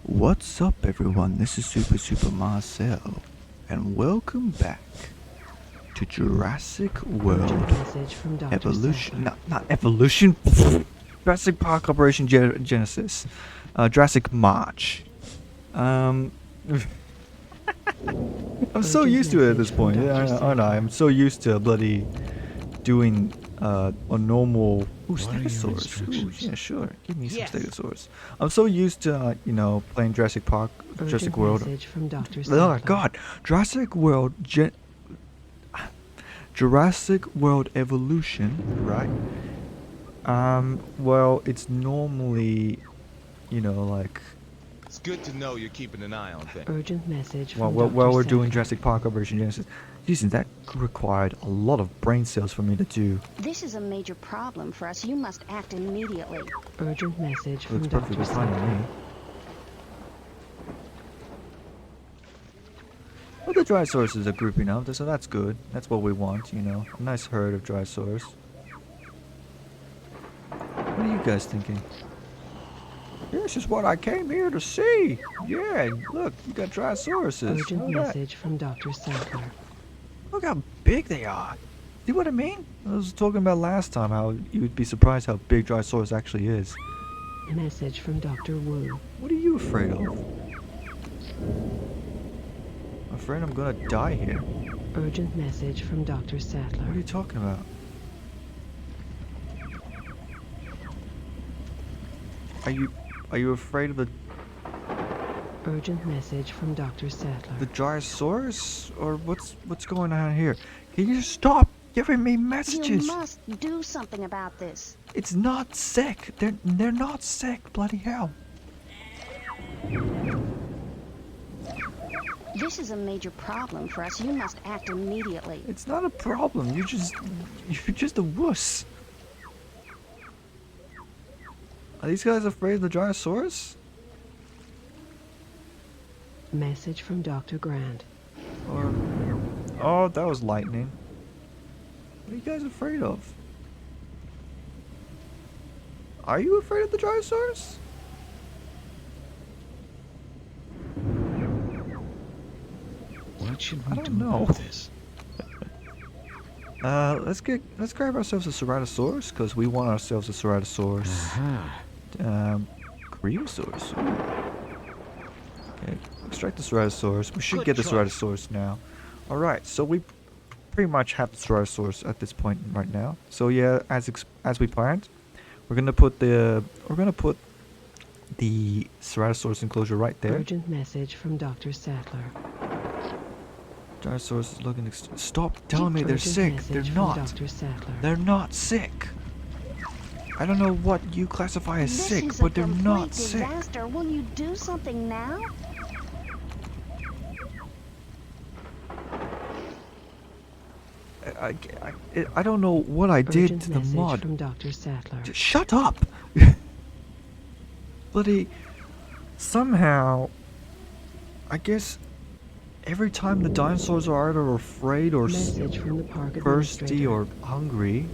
What's up, everyone? This is Super Marcel, and welcome back to Jurassic World Message from Dr. Evolution. Sattler. Not Evolution. Jurassic Park Operation Genesis. Jurassic March. I'm so used to it at this point. Yeah, aren't I? I'm so used to bloody doing a normal. Ooh, Stegosaurus. Ooh, yeah, sure. Give me some Stegosaurus. I'm so used to, playing Jurassic Park, Jurassic World. Message from Dr. Oh Sattler. God, Jurassic World Evolution, right? Well, it's normally, like, It's good to know you're keeping an eye on things. Urgent message while from Dr. we're doing Sattler. Jurassic Park Operation Genesis. Listen, that required a lot of brain cells for me to do. This is a major problem for us. You must act immediately. Urgent message from It's Dr. perfectly fine with Sattler. me. Well, the Drysaurus are grouping up, so that's good. That's what we want, A nice herd of Drysaurus. What are you guys thinking? This is what I came here to see. Yeah, look, you got Drysauruses. Urgent Look at that. message from Dr. Sattler. Look how big they are. See what I mean? I was talking about last time how you would be surprised how big Drysaurus actually is. Message from Dr. Wu. What are you afraid of? I'm afraid I'm gonna die here. Urgent message from Dr. What are Sattler. you talking about? Are you afraid of the Urgent message from Dr. the Sattler. Drysaurus? Or what's going on here? Can you just stop giving me messages? You must do something about this. It's not sick. They're not sick. Bloody hell. This is a major problem for us. You must act immediately. It's not a problem. You're just a wuss. Are these guys afraid of the Drysaurus? Message from Dr. Grant. Or oh, that was lightning. What are you guys afraid of? Are you afraid of the Drysaurus? What should I we don't do know. about this? Let's grab ourselves a Ceratosaurus, because we want ourselves a Ceratosaurus. Aha. Creosaurus. Okay, extract the Ceratosaurus. We should Good get the choice. Ceratosaurus now. Alright, so we pretty much have the Ceratosaurus at this point right now. So yeah, as we planned, we're gonna put the Ceratosaurus enclosure right there. Urgent message from Dr. Sattler. Dinosaurus is looking. Stop telling me they're Urgent sick. message They're from not. Dr. Sattler. They're not sick. I don't know what you classify as This sick, is but a they're complete not sick. disaster. Will you do something now? I don't know what I did Urgent to the message mud. from Dr. Sattler. Just shut up! Bloody. Somehow, I guess every time the dinosaurs are either afraid or Message from the park thirsty administrator. or hungry,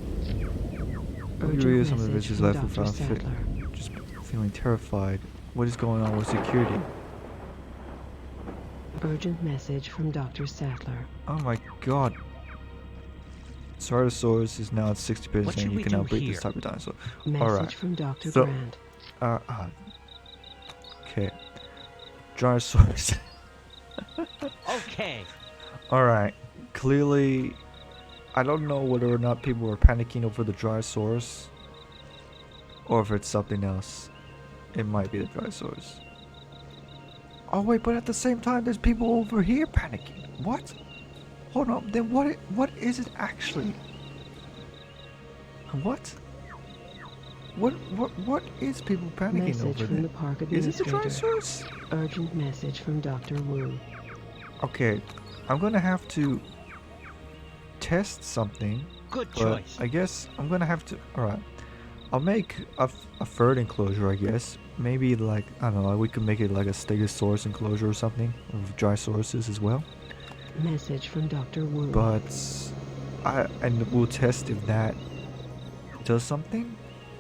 Urgent Maybe some of message this is from left Dr. without fit. Sattler. Just feeling terrified. What is going on with security? Urgent message from Dr. Sattler. Oh my god. Ceratosaurus is now at 60%. What should You we can do outbreed here? this type of dinosaur. Message Alright. from Dr. So- Grant. Okay. Gyrosaurus. Okay. Alright. Clearly, I don't know whether or not people are panicking over the Drysaurus, or if it's something else. It might be the Drysaurus. Oh wait, but at the same time, there's people over here panicking. What? Hold on. Then what is it actually? What? What is people panicking Message over from there? the park Is it the administrator. Drysaurus? Urgent message from Dr. Wu. Okay, I'm gonna have to test something. Good But choice. I guess I'm gonna have to. Alright. I'll make a third enclosure, I guess. Maybe like, I don't know, we could make it like a Stegosaurus enclosure or something. Of Drysauruses as well. Message from Dr. Wu. But and we'll test if that does something.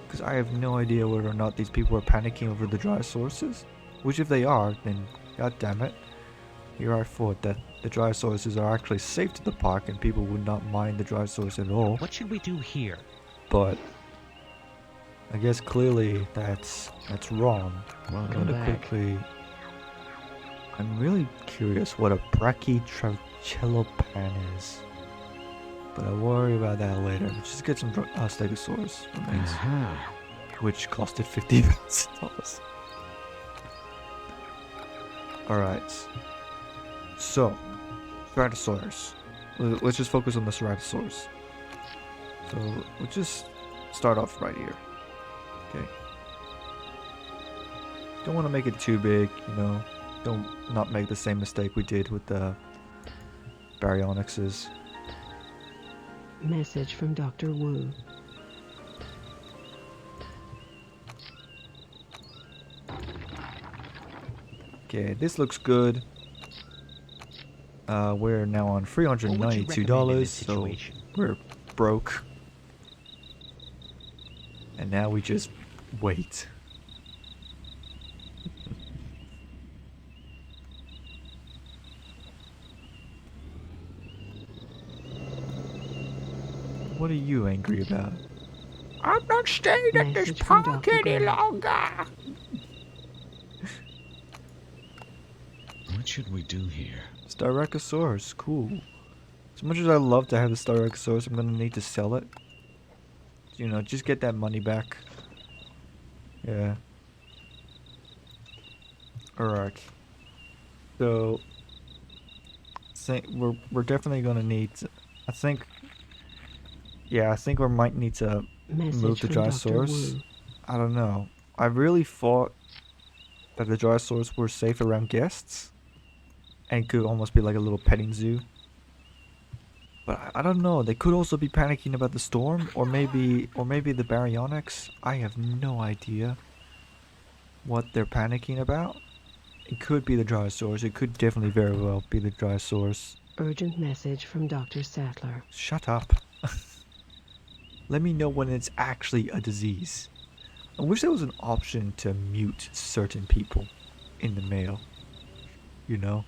Because I have no idea whether or not these people are panicking over the Drysauruses. Which if they are, then god damn it. Here I thought that the Dryasauruses are actually safe to the park and people would not mind the Drysaurus at all. What should we do here? But I guess clearly that's wrong. I'm Welcome gonna back. quickly. I'm really curious what a Brachytrachelopan is, but I'll worry about that later. Let's just get some Stegosaurus remains, which costed $50,000. All right. So, Ceratosaurus. Let's just focus on the Ceratosaurus. So we'll just start off right here. Okay. Don't want to make it too big, you know. Don't not make the same mistake we did with the Baryonyxes. Message from Dr. Wu. Okay, this looks good. We're now on What would you recommend in $392, this so situation? we're broke. And now we just wait. What are you angry about? I'm not staying at this Message from park Dr. any Grant. longer. What should we do here? Styracosaurus, cool. As much as I love to have the Styracosaurus, I'm gonna need to sell it. You know, just get that money back. Yeah. Alright. So, we're definitely gonna need to, I think we might need to Message move the from Dr. Drysaurus. Wu. I don't know. I really thought that the Drysaurus were safe around guests and could almost be like a little petting zoo. But I don't know. They could also be panicking about the storm, or maybe the Baryonyx. I have no idea what they're panicking about. It could be the Drysaurus. It could definitely very well be the Drysaurus. Urgent message from Dr. Sattler. Shut up. Let me know when it's actually a disease. I wish there was an option to mute certain people in the mail. You know?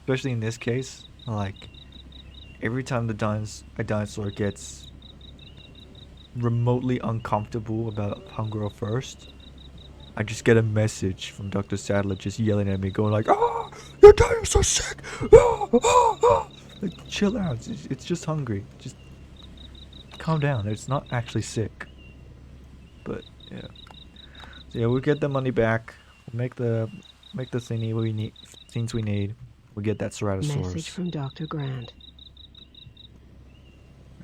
Especially in this case. Like, every time a dinosaur gets remotely uncomfortable about hunger or thirst, I just get a message from Dr. Sadler just yelling at me, going like, "Ah, your dinosaur's sick! Ah, ah, ah!" Like, chill out. It's just hungry. Just calm down. It's not actually sick. But yeah. So yeah, we'll get the money back. We'll make the thingy we need. Things we need. We get that Message Ceratosaurus. from Dr. Grant.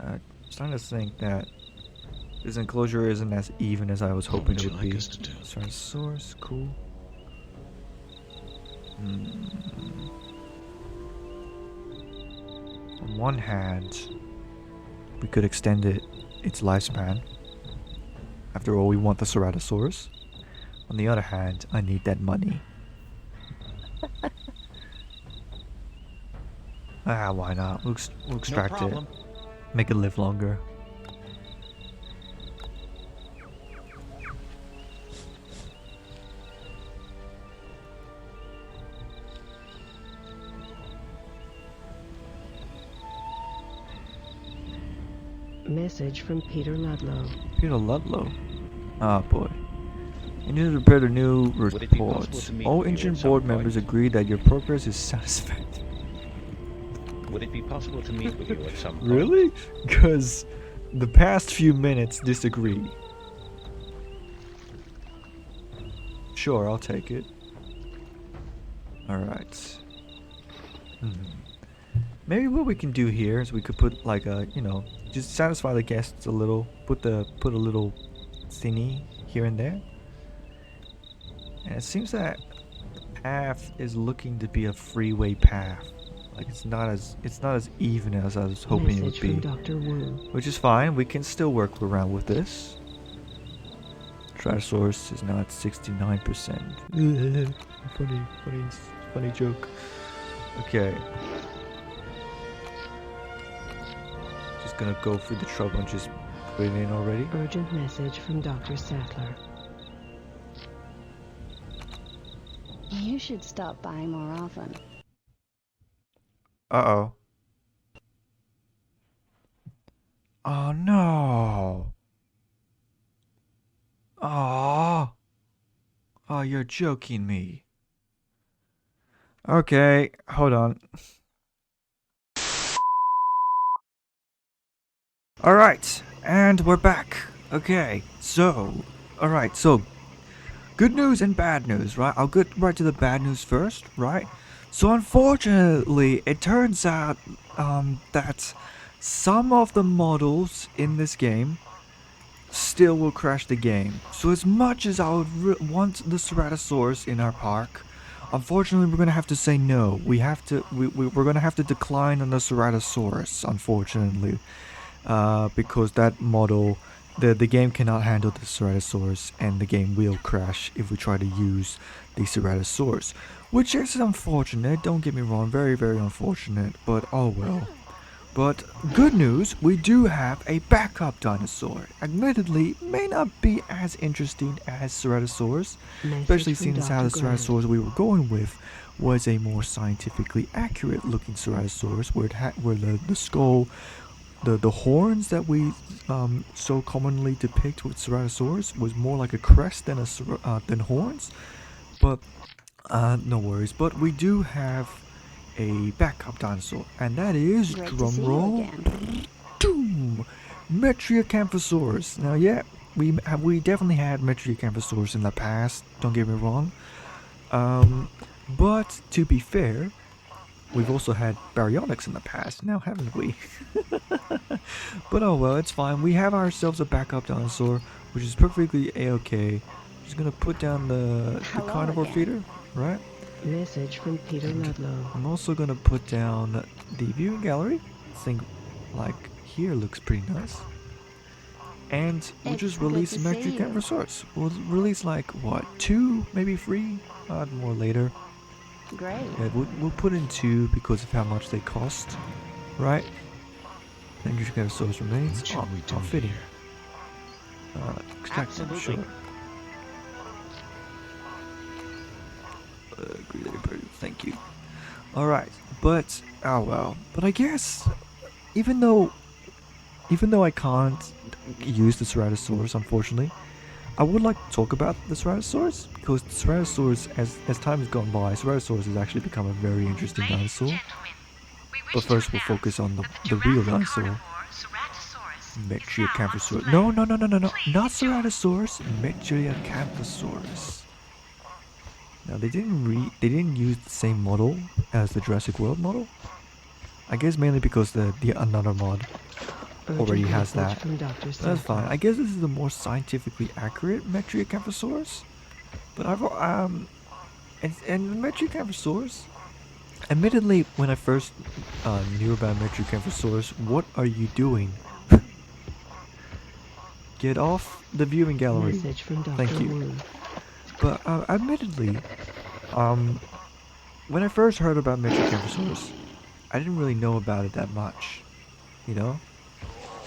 I'm starting to think that this enclosure isn't as even as I was What hoping would it you would like be. us to do? Ceratosaurus, cool. On one hand, we could extend its lifespan. After all, we want the Ceratosaurus. On the other hand, I need that money. Why not? We'll No extract it. problem. Make it live longer. Message from Peter Ludlow. Peter Ludlow. Ah, boy. Engineers prepared a new Would it be possible report. to meet All with you engine at some board point? members agree that your progress is satisfactory. Would it be possible to meet with you at some point? Really? Because the past few minutes disagree. Sure, I'll take it. Alright. Maybe what we can do here is we could put like a, you know, just satisfy the guests a little. Put a little thingy here and there. And it seems that the path is looking to be a freeway path. Like it's not as even as I was hoping it would Message be. from Dr. Wu. Which is fine, we can still work around with this. Tyrannosaurus is now at 69%. Funny joke. Okay. Just gonna go through the trouble and just put it in already. Urgent message from Dr. Sattler. You should stop by more often. Uh-oh. Oh no. Oh. Oh, you're joking me. Okay, hold on. Alright, and we're back. Okay, so, alright, so, good news and bad news, right? I'll get right to the bad news first, right? So unfortunately, it turns out, that some of the models in this game still will crash the game. So as much as I would want the Ceratosaurus in our park, unfortunately we're gonna have to say no. We're gonna have to decline on the Ceratosaurus, unfortunately, because that model, the game cannot handle the Ceratosaurus, and the game will crash if we try to use the Ceratosaurus, which is unfortunate. Don't get me wrong, very very unfortunate, but oh well. But good news, we do have a backup dinosaur. Admittedly, it may not be as interesting as Ceratosaurus, especially Message from since how the Dr. Grant. Ceratosaurus we were going with was a more scientifically accurate looking Ceratosaurus, where the skull, the horns that we so commonly depict with Ceratosaurus was more like a crest than than horns. But no worries. But we do have a backup dinosaur, and that is, Great to see you drumroll, again. doom, Metriacanthosaurus. Now, yeah, we definitely had Metriacanthosaurus in the past. Don't get me wrong. But to be fair, we've also had Baryonyx in the past, now haven't we? But oh well, it's fine. We have ourselves a backup dinosaur, which is perfectly a-okay. Just gonna put down the Hello carnivore again. feeder, right? Message from Peter Ludlow. I'm also gonna put down the viewing gallery. I think, like, here looks pretty nice. And we'll It's just good release to see Metric you. Resource. We'll release like what, 2, maybe 3? More later. Great. Yeah, we'll put in 2 because of how much they cost, right? Then you get a source remains. What should we do I'll fit in. here? Extract them, Absolutely. sure. Greatly approved, thank you. Alright, but oh well. But I guess even though I can't use the Ceratosaurus, unfortunately, I would like to talk about the Ceratosaurus, because the Ceratosaurus, as time has gone by, Ceratosaurus has actually become a very interesting dinosaur. But first we'll focus on the real dinosaur. Metriacanthosaurus. No, not Ceratosaurus, Metriacanthosaurus. Now they didn't use the same model as the Jurassic World model. I guess mainly because the another mod already Urgent has message that. from Dr. But that's fine. Sattler. I guess this is the more scientifically accurate Metriacanthosaurus. But I've and Metriacanthosaurus. Admittedly, when I first knew about Metriacanthosaurus, what are you doing? Get off the viewing gallery. Message from Dr. Thank you. Wu. But admittedly, when I first heard about Metriacanthosaurus, I didn't really know about it that much, you know.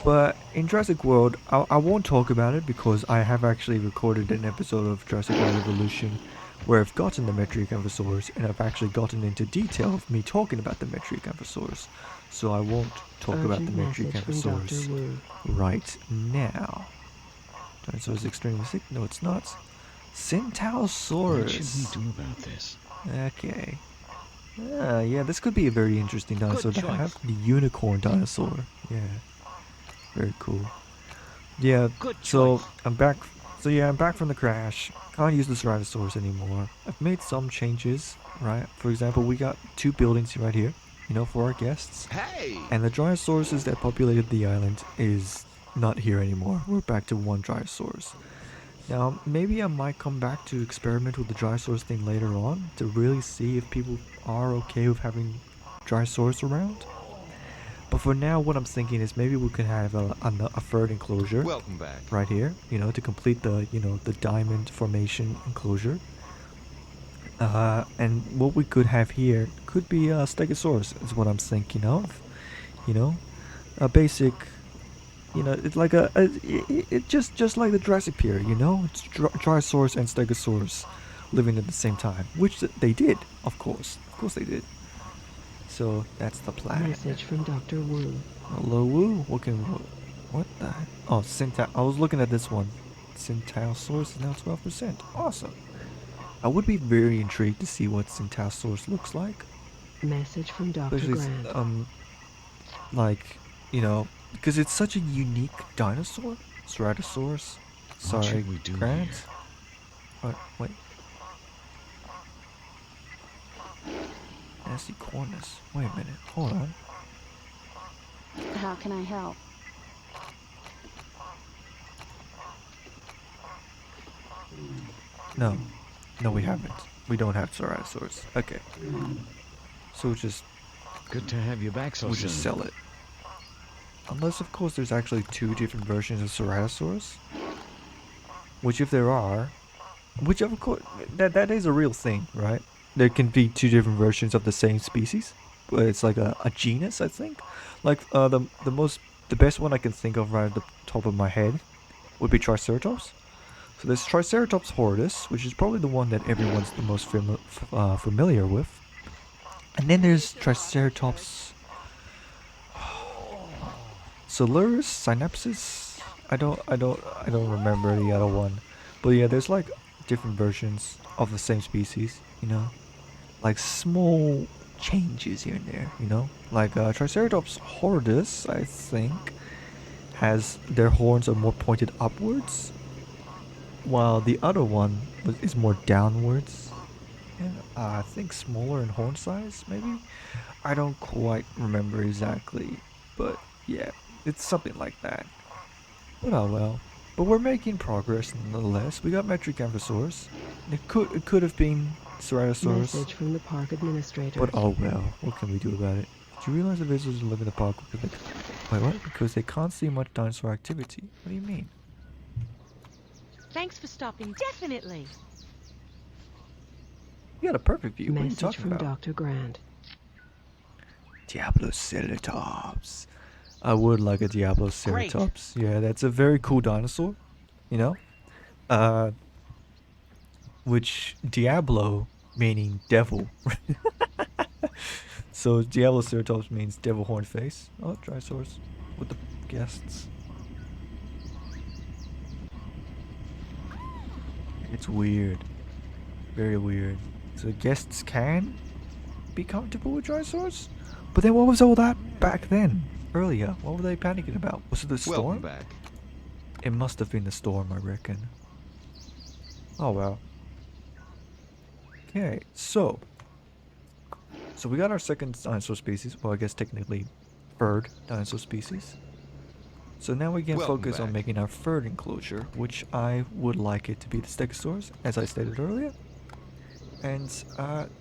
But in Jurassic World, I won't talk about it because I have actually recorded an episode of Jurassic World Evolution where I've gotten the Metriacanthosaurus, and I've actually gotten into detail of me talking about the Metriacanthosaurus. So I won't talk about the Urgent message from Metriacanthosaurus Dr. Wu. right now. Dinosaur is extremely sick. No, it's not. What Centaurosaurus. should we do about this? Okay. Yeah, this could be a very interesting dinosaur to choice. have. The unicorn dinosaur. Yeah. Very cool. Yeah, Good so choice. I'm back. So yeah, I'm back from the crash. Can't use the Ceratosaurus anymore. I've made some changes, right? For example, we got 2 buildings right here, you know, for our guests. Hey! And the Dryasauruses that populated the island is not here anymore. We're back to 1 Drysaurus. Now, maybe I might come back to experiment with the Drysaurus thing later on to really see if people are okay with having Drysaurus around. But for now, what I'm thinking is maybe we can have a third enclosure Welcome back. right here, you know, to complete the, you know, the diamond formation enclosure. And what we could have here could be a Stegosaurus, is what I'm thinking of. You know, a basic, you know, it's like it just like the Jurassic period, you know, it's Drysaurus and Stegosaurus living at the same time, which they did, of course. Of course they did. So that's the plan. Message from Dr. Wu. Hello, Woo. What the heck? Oh, Syntax. I was looking at this one. Syntausaurus is now 12%. Awesome. I would be very intrigued to see what Syntausaurus looks like. Message from Dr. Especially, Grant. like, you know, because it's such a unique dinosaur. Ceratosaurus. What Sorry, should we do Grant. here? What? Wait. Nasty corners. Wait a minute. Hold on. How can I help? No. No, we haven't. We don't have Ceratosaurus. Okay. So Good to have you back so we'll soon. just sell it. Unless, of course, there's actually 2 different versions of Ceratosaurus. Which, if there are, which of course that is a real thing, right? There can be 2 different versions of the same species, but it's like a genus, I think. Like the best one I can think of right at the top of my head would be Triceratops. So there's Triceratops horridus, which is probably the one that everyone's the most familiar with. And then there's Triceratops Solurus, Synapsis. I don't remember the other one. But yeah, there's like different versions of the same species, you know? Like small changes here and there, you know? Like Triceratops horridus, I think, has their horns are more pointed upwards, while the other one is more downwards. And I think smaller in horn size, maybe? I don't quite remember exactly, but yeah, it's something like that. But oh well. But we're making progress nonetheless. We got Metricamphosaurus. It could have been Ceratosaurus. Message from the park administrator. But oh well, what can we do about it? Do you realize the visitors live in the park because wait, what? Because they can't see much dinosaur activity. What do you mean? Thanks for stopping. Definitely. You got a perfect view. What are you Message talking from about? Dr. Grant. Diabloceratops. I would like a Diabloceratops. Yeah, that's a very cool dinosaur. You know? Which Diablo meaning devil. So Diabloceratops means devil horn face. Oh, Trisource with the guests. It's weird. Very weird. So guests can be comfortable with Trisource? But then what was all that back then? Earlier? What were they panicking about? Was it the storm? Welcome back. It must have been the storm, I reckon. Oh well. Okay, so we got our second dinosaur species. Well, I guess technically third dinosaur species. So now we can Welcome focus on back. making our third enclosure, which I would like it to be the Stegosaurus, as I stated earlier. And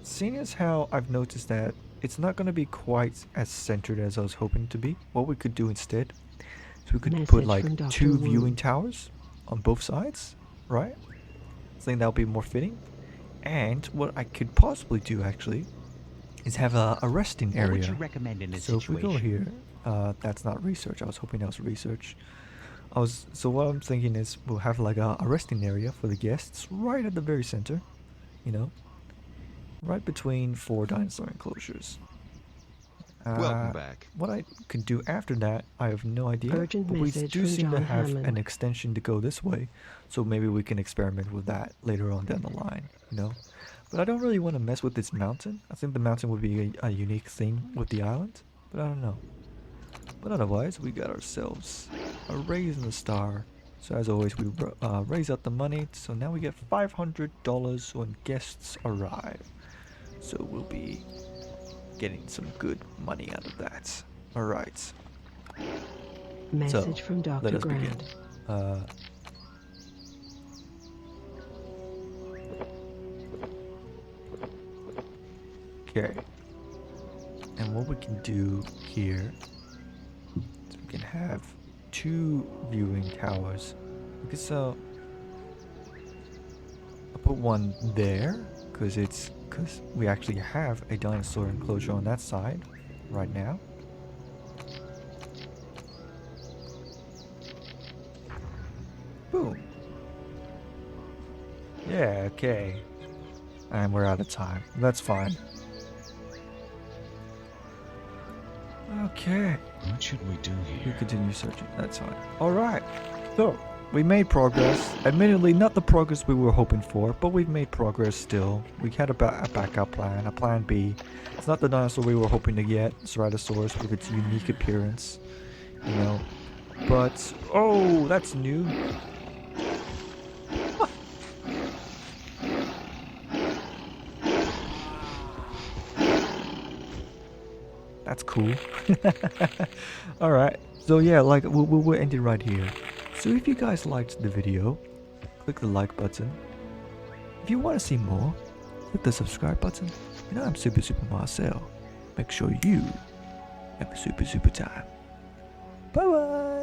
seeing as how I've noticed that it's not going to be quite as centered as I was hoping to be, what we could do instead is we could put Message like from Dr. 2 Wu. viewing towers on both sides, right? I think that would be more fitting. And what I could possibly do actually is have a resting What area. would you recommend in this So if situation? we go here, that's not research. I was hoping that was research. So what I'm thinking is we'll have like a resting area for the guests right at the very center, you know, right between 4 dinosaur enclosures. Welcome back. What I can do after that, I have no idea. Urgent but we message do from seem to John have Hammond. an extension to go this way, so maybe we can experiment with that later on down the line, you know. But I don't really want to mess with this mountain. I think the mountain would be a unique thing with the island, but I don't know. But otherwise, we got ourselves a raise in the star. So as always, we raise out the money. So now we get $500 when guests arrive. So we'll be getting some good money out of that. All right. Message from Let Dr. us begin. Grant. Okay. And what we can do here is we can have 2 viewing towers. Okay, so I'll put one there because we actually have a dinosaur enclosure on that side right now. Boom. Yeah, okay. And we're out of time. That's fine. Okay. What should we do We here? continue searching. That's fine. Alright. So, we made progress. Admittedly, not the progress we were hoping for, but we've made progress still. We had a backup plan, a plan B. It's not the dinosaur we were hoping to get, Ceratosaurus, with its unique appearance. You know. But, oh, that's new. That's cool. Alright, so yeah, like, we'll end it right here. So if you guys liked the video, click the like button. If you want to see more, click the subscribe button. And I'm Super Marcel. Make sure you have a super time. Bye bye!